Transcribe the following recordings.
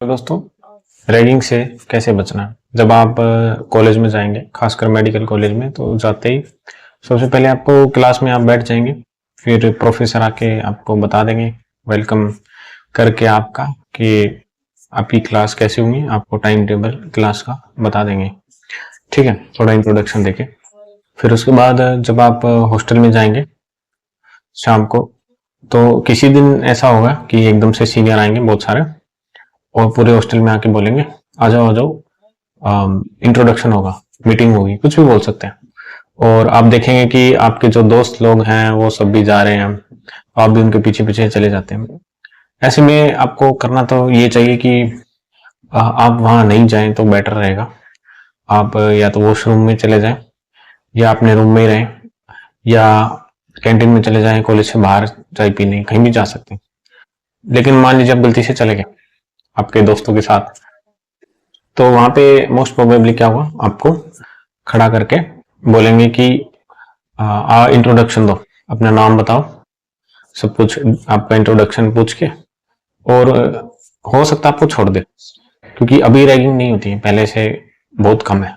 तो दोस्तों, रैगिंग से कैसे बचना है। जब आप कॉलेज में जाएंगे, खासकर मेडिकल कॉलेज में, तो जाते ही सबसे पहले आपको क्लास में आप बैठ जाएंगे। फिर प्रोफेसर आके आपको बता देंगे, वेलकम करके आपका, कि आपकी क्लास कैसे होंगी, आपको टाइम टेबल क्लास का बता देंगे। ठीक है, थोड़ा इंट्रोडक्शन देके फिर उसके बाद जब आप हॉस्टल में जाएंगे शाम को, तो किसी दिन ऐसा होगा कि एकदम से सीनियर आएंगे बहुत सारे, और पूरे हॉस्टल में आके बोलेंगे, आ जाओ आ जाओ, इंट्रोडक्शन होगा, मीटिंग होगी, कुछ भी बोल सकते हैं। और आप देखेंगे कि आपके जो दोस्त लोग हैं वो सब भी जा रहे हैं, आप भी उनके पीछे पीछे चले जाते हैं। ऐसे में आपको करना तो ये चाहिए कि आप वहां नहीं जाएं तो बेटर रहेगा। आप या तो वॉशरूम में चले जाएं, या अपने रूम में ही रहें, या कैंटीन में चले जाएं, कॉलेज से बाहर चाय पीने कहीं भी जा सकते हैं। लेकिन मान लीजिए आप गलती से चले गए आपके दोस्तों के साथ, तो वहां पे मोस्ट प्रोबेबली क्या होगा, आपको खड़ा करके बोलेंगे कि इंट्रोडक्शन दो, अपना नाम बताओ, सब कुछ आपका इंट्रोडक्शन पूछ के, और हो सकता है आपको छोड़ दे, क्योंकि अभी रैगिंग नहीं होती है, पहले से बहुत कम है।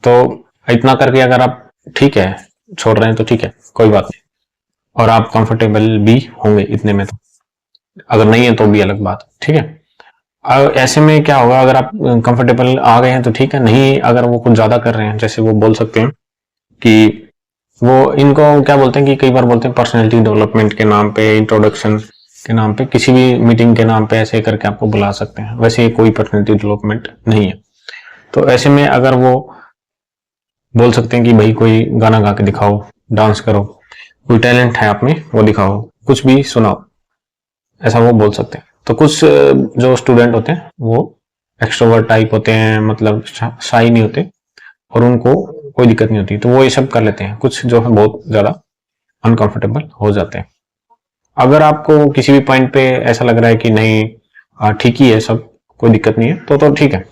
तो इतना करके अगर आप ठीक है छोड़ रहे हैं तो ठीक है, कोई बात नहीं, और आप कंफर्टेबल भी होंगे इतने में, तो अगर नहीं है तो भी अलग बात। ठीक है, ऐसे में क्या होगा, अगर आप कंफर्टेबल आ गए हैं तो ठीक है, नहीं अगर वो कुछ ज्यादा कर रहे हैं, जैसे वो बोल सकते हैं कि वो इनको क्या बोलते हैं कि कई बार बोलते हैं पर्सनैलिटी डेवलपमेंट के नाम पे, इंट्रोडक्शन के नाम पे, किसी भी मीटिंग के नाम पे ऐसे करके आपको बुला सकते हैं। वैसे ये कोई पर्सनैलिटी डेवलपमेंट नहीं है। तो ऐसे में अगर वो बोल सकते हैं कि भाई कोई गाना गा के दिखाओ, डांस करो, कोई टैलेंट है आप में वो दिखाओ, कुछ भी सुनाओ, ऐसा वो बोल सकते हैं। तो कुछ जो स्टूडेंट होते हैं वो एक्सट्रोवर्ट टाइप होते हैं, मतलब शाई नहीं होते, और उनको कोई दिक्कत नहीं होती, तो वो ये सब कर लेते हैं। कुछ जो है बहुत ज्यादा अनकंफर्टेबल हो जाते हैं। अगर आपको किसी भी पॉइंट पे ऐसा लग रहा है कि नहीं ठीक ही है सब, कोई दिक्कत नहीं है, तो ठीक है।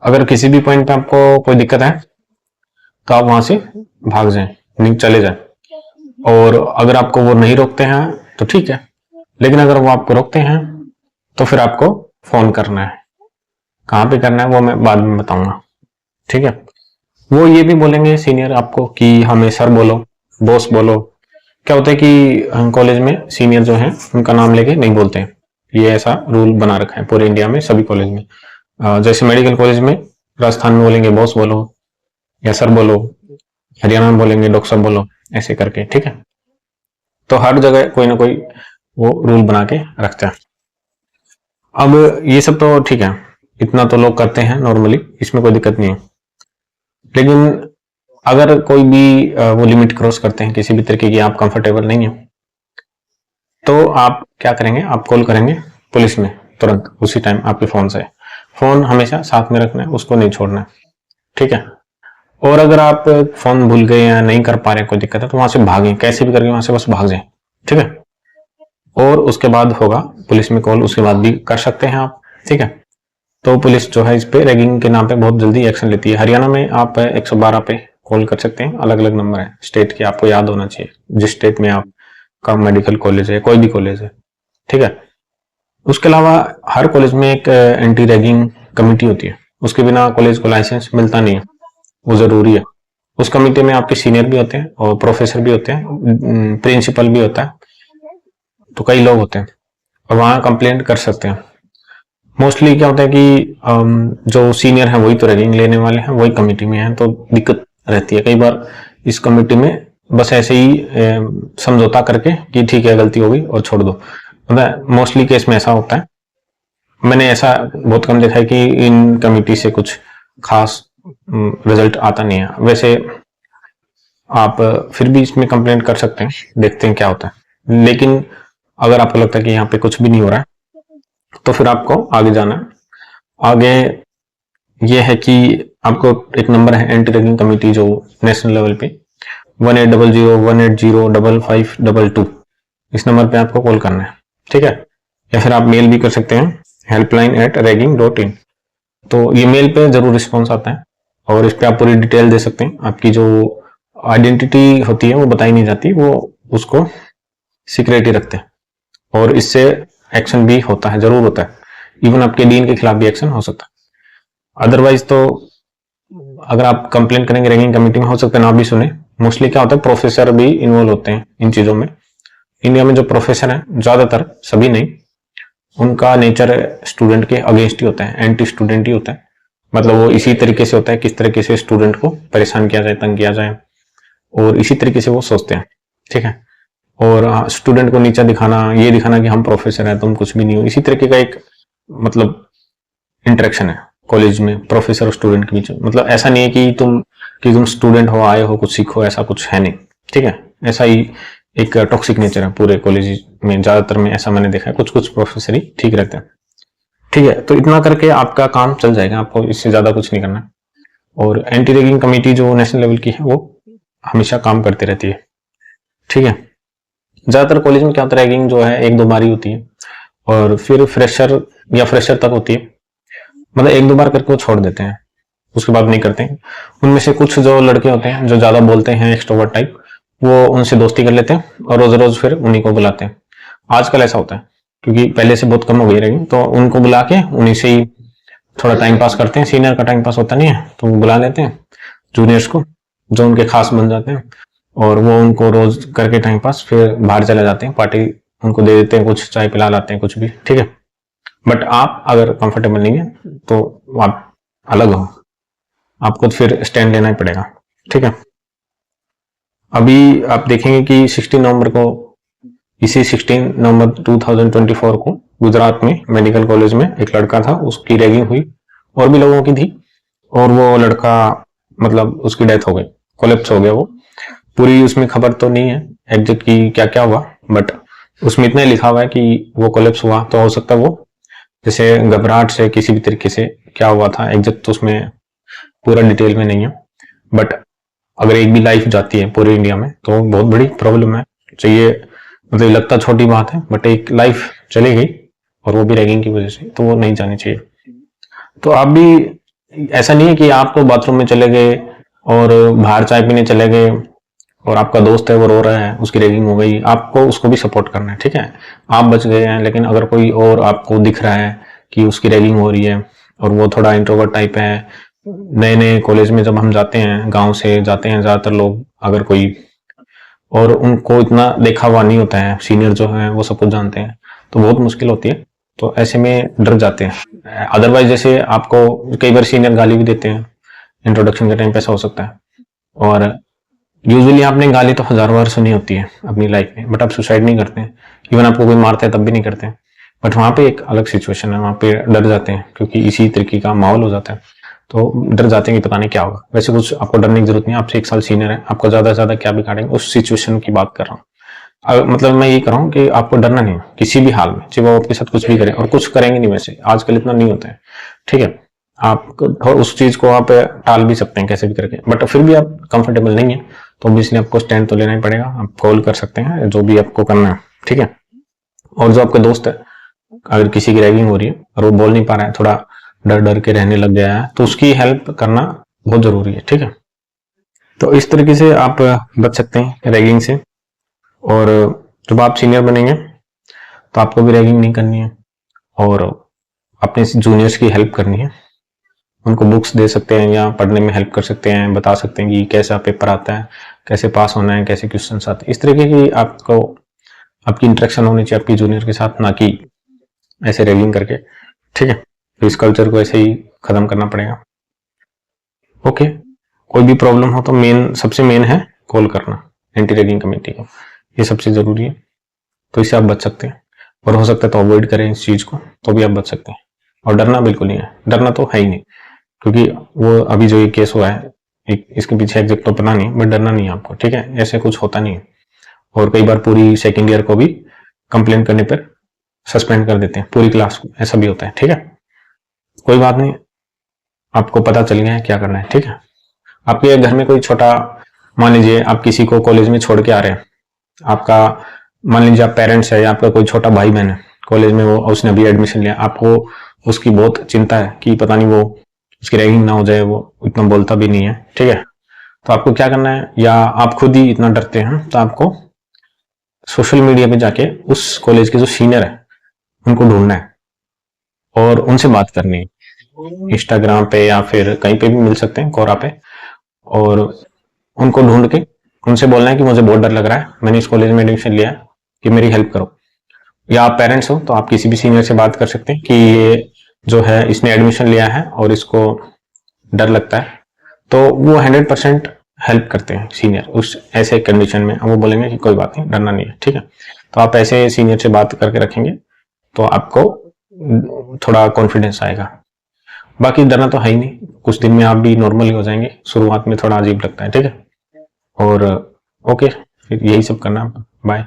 अगर किसी भी पॉइंट पे आपको कोई दिक्कत है तो आप वहां से भाग जाएं, नहीं चले जाएं। और अगर आपको वो नहीं रोकते हैं तो ठीक है, लेकिन अगर वो आपको रोकते हैं तो फिर आपको फोन करना है। कहाँ पे करना है वो मैं बाद में बताऊंगा। ठीक है, वो ये भी बोलेंगे सीनियर आपको कि हमें सर बोलो, बॉस बोलो। क्या होता है कि कॉलेज में सीनियर जो हैं उनका नाम लेके नहीं बोलते हैं, ये ऐसा रूल बना रखा है पूरे इंडिया में सभी कॉलेज में। जैसे मेडिकल कॉलेज में राजस्थान में बोलेंगे बॉस बोलो या सर बोलो, हरियाणा में बोलेंगे डॉक्टर साहब बोलो, ऐसे करके। ठीक है, तो हर जगह कोई ना कोई वो रूल बना के रखते हैं। अब ये सब तो ठीक है, इतना तो लोग करते हैं नॉर्मली, इसमें कोई दिक्कत नहीं है। लेकिन अगर कोई भी वो लिमिट क्रॉस करते हैं किसी भी तरीके की, आप कंफर्टेबल नहीं है, तो आप क्या करेंगे, आप कॉल करेंगे पुलिस में तुरंत उसी टाइम आपके फोन से। फोन हमेशा साथ में रखना है, उसको नहीं छोड़ना है। ठीक है, और अगर आप फोन भूल गए या नहीं कर पा रहे, कोई दिक्कत है, तो वहां से भागें, कैसे भी करके वहां से बस भाग जाएं। ठीक है, और उसके बाद होगा पुलिस में कॉल, उसके बाद भी कर सकते हैं आप। ठीक है, तो पुलिस जो है इस पे रैगिंग के नाम पे बहुत जल्दी एक्शन लेती है। हरियाणा में आप 112 पे कॉल कर सकते हैं, अलग अलग नंबर है स्टेट के, आपको याद होना चाहिए जिस स्टेट में आपका मेडिकल कॉलेज है, कोई भी कॉलेज है। ठीक है, उसके अलावा हर कॉलेज में एक एंटी रैगिंग कमेटी होती है, उसके बिना कॉलेज को लाइसेंस मिलता नहीं है, वो जरूरी है। उस कमेटी में आपके सीनियर भी होते हैं और प्रोफेसर भी होते हैं, प्रिंसिपल भी होता है, तो कई लोग होते हैं, और वहां कंप्लेंट कर सकते हैं। मोस्टली क्या होता है कि जो सीनियर है वही तो रैगिंग लेने वाले हैं, वही कमेटी में है, तो दिक्कत रहती है। कई बार इस कमेटी में बस ऐसे ही समझौता करके कि ठीक है गलती हो गई और छोड़ दो, मतलब मोस्टली केस में ऐसा होता है। मैंने ऐसा बहुत कम देखा है कि इन कमेटी से कुछ खास रिजल्ट आता नहीं है। वैसे आप फिर भी इसमें कंप्लेंट कर सकते हैं, देखते हैं क्या होता है। लेकिन अगर आपको लगता है कि यहाँ पे कुछ भी नहीं हो रहा है, तो फिर आपको आगे जाना है। आगे ये है कि आपको एक नंबर है एंटी रैगिंग कमेटी जो नेशनल लेवल पे 180018055522, इस नंबर पे आपको कॉल करना है। ठीक है, या फिर आप मेल भी कर सकते हैं helpline@ragging.in, तो ये मेल पे जरूर रिस्पॉन्स आता है, और इस पे आप पूरी डिटेल दे सकते हैं। आपकी जो आइडेंटिटी होती है वो बताई नहीं जाती, वो उसको सीक्रेट ही रखते हैं, और इससे एक्शन भी होता है, जरूर होता है। इवन आपके डीन के खिलाफ भी एक्शन हो सकता है। अदरवाइज तो अगर आप कंप्लेन करेंगे रैगिंग कमेटी में, हो सकता है ना भी सुने। मोस्टली क्या होता है, प्रोफेसर भी इन्वॉल्व होते हैं इन चीजों में। इंडिया में जो प्रोफेसर हैं, ज्यादातर, सभी नहीं, उनका नेचर स्टूडेंट के अगेंस्ट ही होता है, एंटी स्टूडेंट ही होता है। मतलब वो इसी तरीके से होता है, किस तरीके से स्टूडेंट को परेशान किया जाए, तंग किया जाए, और इसी तरीके से वो सोचते हैं, ठीक है। और स्टूडेंट को नीचा दिखाना, ये दिखाना कि हम प्रोफेसर हैं, तुम कुछ भी नहीं हो, इसी तरीके का एक मतलब इंटरेक्शन है कॉलेज में प्रोफेसर और स्टूडेंट के बीच। मतलब ऐसा नहीं है कि तुम स्टूडेंट हो, आए हो कुछ सीखो, ऐसा कुछ है नहीं, ठीक है। ऐसा ही एक टॉक्सिक नेचर है पूरे कॉलेज में, ज्यादातर में ऐसा मैंने देखा है। कुछ कुछ प्रोफेसर ही ठीक रहते हैं, ठीक है। तो इतना करके आपका काम चल जाएगा, आपको इससे ज्यादा कुछ नहीं करना है। और एंटी रैगिंग कमेटी जो नेशनल लेवल की है, वो हमेशा काम करती रहती है, ठीक है। ज्यादातर कॉलेज में क्या होता है, रैगिंग जो है 1-2 बार ही होती है, और फिर फ्रेशर या फ्रेशर तक होती है। मतलब 1-2 बार करके वो छोड़ देते हैं, उसके बाद नहीं करते हैं। उनमें से कुछ जो लड़के होते हैं जो ज्यादा बोलते हैं, एक्सट्रोवर्ट टाइप, वो उनसे दोस्ती कर लेते हैं और रोज रोज फिर उन्हीं को बुलाते हैं। आजकल ऐसा होता है, क्योंकि पहले से बहुत कम हो गई रैगिंग, तो उनको बुला के उन्हीं से ही थोड़ा टाइम पास करते हैं। सीनियर का टाइम पास होता नहीं है, तो वो बुला लेते हैं जूनियर्स को, जो उनके खास बन जाते हैं, और वो उनको रोज करके टाइम पास, फिर बाहर चले जाते हैं, पार्टी उनको दे देते हैं, कुछ चाय पिला लाते हैं, कुछ भी, ठीक है। बट आप अगर कंफर्टेबल नहीं है तो आप अलग हो, आपको फिर स्टैंड लेना ही पड़ेगा, ठीक है। अभी आप देखेंगे कि 16 नवंबर को, इसी 16 नवंबर 2024 को गुजरात में मेडिकल कॉलेज में एक लड़का था, उसकी रैगिंग हुई, और भी लोगों की थी, और वो लड़का मतलब उसकी डेथ हो गई, कोलैप्स हो गया वो। पूरी उसमें खबर तो नहीं है एग्जैक्ट की क्या क्या हुआ, बट उसमें इतना लिखा हुआ है कि वो कोलैप्स हुआ। तो हो सकता है वो जैसे घबराहट से किसी भी तरीके से क्या हुआ था एग्जैक्ट, तो उसमें पूरा डिटेल में नहीं है। बट अगर एक भी लाइफ जाती है पूरे इंडिया में तो बहुत बड़ी प्रॉब्लम है। चाहिए मतलब लगता छोटी बात है, बट एक लाइफ चली गई, और वो भी रैगिंग की वजह से, तो वो नहीं जानी चाहिए। तो आप भी, ऐसा नहीं है कि आप तो बाथरूम में चले गए और बाहर चाय पीने चले गए, और आपका दोस्त है वो रो रहा है, उसकी रैगिंग हो गई, आपको उसको भी सपोर्ट करना है, ठीक है। आप बच गए हैं, लेकिन अगर कोई और आपको दिख रहा है कि उसकी रैगिंग हो रही है, और वो थोड़ा इंट्रोवर्ट टाइप है, नए नए कॉलेज में जब हम जाते हैं, गांव से जाते हैं ज्यादातर लोग, अगर कोई, और उनको इतना देखा हुआ नहीं होता है, सीनियर जो है वो सब कुछ जानते हैं, तो बहुत मुश्किल होती है। तो ऐसे में डर जाते हैं। अदरवाइज जैसे आपको कई बार सीनियर गाली भी देते हैं इंट्रोडक्शन के टाइम पे, ऐसा हो सकता है। और यूजुअली आपने गाली तो 1000 बार सुनी होती है अपनी लाइफ में, बट आप सुसाइड नहीं करते हैं। इवन आपको कोई मारता है तब भी नहीं करते हैं। बट वहां पे एक अलग सिचुएशन है, वहां पे डर जाते हैं, क्योंकि इसी तरीके का माहौल हो जाता है, तो डर जाते हैं कि पता नहीं क्या होगा। वैसे कुछ आपको डरने की जरूरत नहीं है, आपसे 1 साल सीनियर है, आपको ज्यादा से ज्यादा क्या बिगाड़ेंगे, उस सिचुएशन की बात कर रहा हूँ। मतलब मैं यही कर रहा हूँ कि आपको डरना नहीं है किसी भी हाल में, चाहे वो आपके साथ कुछ भी करें, और कुछ करेंगे नहीं, वैसे आजकल इतना नहीं होता है, ठीक है। आप उस चीज को आप टाल भी सकते हैं कैसे भी करके, बट फिर भी आप कंफर्टेबल नहीं है तो ऑब्वियसली आपको स्टैंड तो लेना ही पड़ेगा। आप कॉल कर सकते हैं, जो भी आपको करना है, ठीक है। और जो आपका दोस्त है, अगर किसी की रैगिंग हो रही है और वो बोल नहीं पा रहा है, थोड़ा डर डर के रहने लग गया है, तो उसकी हेल्प करना बहुत जरूरी है, ठीक है। तो इस तरीके से आप बच सकते हैं रैगिंग से। और जब आप सीनियर बनेंगे तो आपको भी रैगिंग नहीं करनी है, और अपने जूनियर्स की हेल्प करनी है। उनको बुक्स दे सकते हैं, या पढ़ने में हेल्प कर सकते हैं, बता सकते हैं कि कैसा पेपर आता है, कैसे पास होना है, कैसे क्वेश्चन आते हैं। इस तरीके की आपको आपकी इंटरेक्शन होनी चाहिए आपकी जूनियर के साथ, ना कि ऐसे रैगिंग करके, ठीक है। तो इस कल्चर को ऐसे ही खत्म करना पड़ेगा। ओके, कोई भी प्रॉब्लम हो तो सबसे मेन है कॉल करना एंटी रैगिंग कमेटी को, ये सबसे जरूरी है। तो इससे आप बच सकते हैं, और हो सकता है तो अवॉइड करें इस चीज को, तो भी आप बच सकते हैं। और डरना बिल्कुल नहीं है, डरना तो है ही नहीं, क्योंकि वो अभी जो ये केस हुआ है, इसके पीछे एग्जैक्ट तो पता नहीं, बट डरना नहीं है आपको, ठीक है। ऐसे कुछ होता नहीं है। और कई बार पूरी सेकेंड ईयर को भी कंप्लेन करने पर सस्पेंड कर देते हैं, पूरी क्लास को, ऐसा भी होता है, ठीक है। कोई बात नहीं, आपको पता चल गया है क्या करना है, ठीक है। आपके घर में कोई छोटा, मान लीजिए आप किसी को कॉलेज में छोड़ के आ रहे हैं, आपका मान लीजिए आप पेरेंट्स है, या आपका कोई छोटा भाई बहन है कॉलेज में, वो उसने अभी एडमिशन लिया, आपको उसकी बहुत चिंता है कि पता नहीं वो उसकी रैगिंग ना हो जाए, वो इतना बोलता भी नहीं है, ठीक है। तो आपको क्या करना है, या आप खुद ही इतना डरते हैं, तो आपको सोशल मीडिया पे जाके उस कॉलेज के जो सीनियर है उनको ढूंढना है, और उनसे बात करनी है। इंस्टाग्राम पे या फिर कहीं पे भी मिल सकते हैं, कोरा पे। और उनको ढूंढ के उनसे बोलना है कि मुझे बहुत डर लग रहा है, मैंने इस कॉलेज में एडमिशन लिया है, कि मेरी हेल्प करो। या आप पेरेंट्स हो तो आप किसी भी सीनियर से बात कर सकते हैं कि ये जो है इसने एडमिशन लिया है और इसको डर लगता है, तो वो 100% हेल्प करते हैं सीनियर उस ऐसे कंडीशन में। वो बोलेंगे कि कोई बात नहीं, डरना नहीं है, ठीक है। तो आप ऐसे सीनियर से बात करके रखेंगे तो आपको थोड़ा कॉन्फिडेंस आएगा। बाकी डरना तो है ही नहीं, कुछ दिन में आप भी नॉर्मल हो जाएंगे, शुरुआत में थोड़ा अजीब लगता है, ठीक है। और ओके, फिर यही सब करना। बाय।